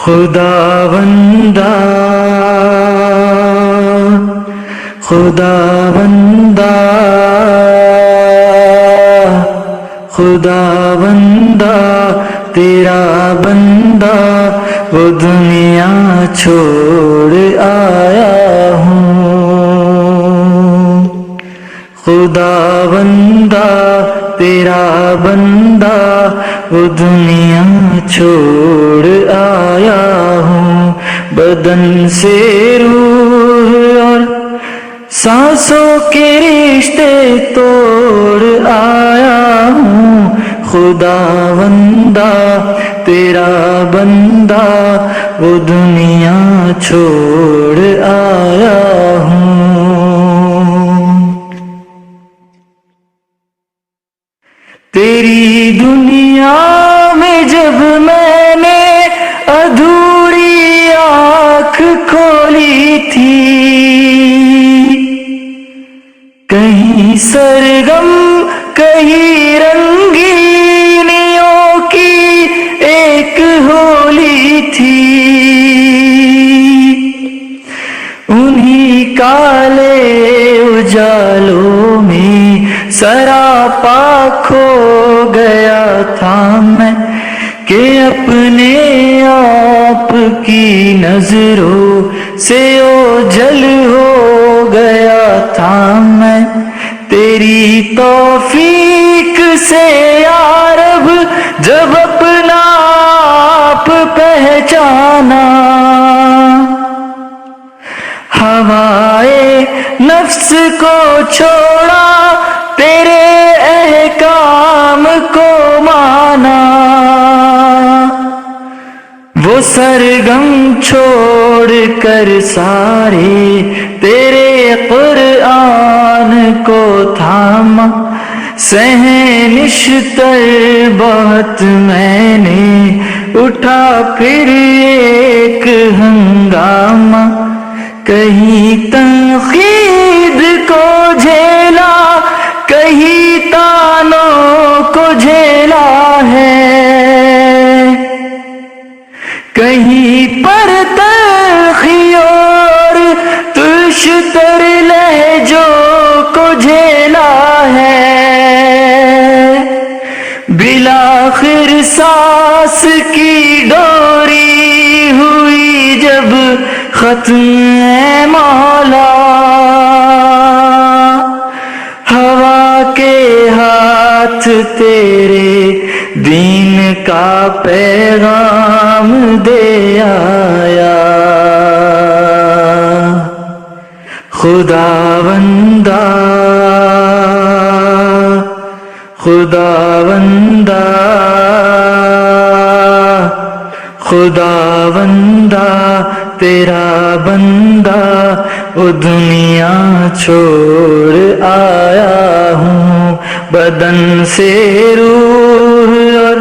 خداوندا خداوندا خداوندا تیرا بندہ وہ دنیا چھوڑ آیا ہوں، خداوندا تیرا بندہ وہ دنیا چھوڑ آیا ہوں، بدن سے روح اور سانسوں کے رشتے توڑ آیا ہوں، خداوندا تیرا بندہ وہ دنیا چھوڑ آیا ہوں۔ تیری دنیا میں جب میں نے ادھوری آنکھ کھولی تھی، کہیں سرگم کہیں رنگینیوں کی ایک ہولی تھی، انہی کالے اجالوں میں سراپا کھو گیا تھا میں، کہ اپنے آپ کی نظروں سے اوجھل ہو گیا تھا میں، تیری توفیق سے یا رب جب اپنا آپ پہچانا، ہوائے نفس کو چھوڑا تیرے احکام کو مانا، وہ سرگم چھوڑ کر سارے تیرے قرآن کو تھاما، سہنشتر بہت میں نے اٹھا پھر ایک ہنگامہ، کہیں تنقید کو جھیلا کہیں تانوں کو جھیلا ہے، کہیں پر تلخی اور ترش تر لہجوں کو جھیلا ہے، بالآخر سانس کی ڈوری ہوئی جب ختم ہے مولا، ہوا کے ہاتھ تیرے دین کا پیغام دے آیا، خداوندا خداوندا خداوندا تیرا بندہ وہ دنیا چھوڑ آیا ہوں، بدن سے روح اور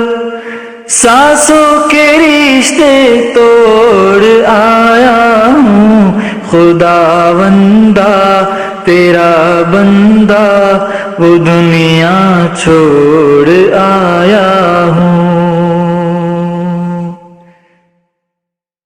سانسوں کے رشتے توڑ آیا ہوں، خداوندا تیرا بندہ وہ دنیا چھوڑ آیا ہوں۔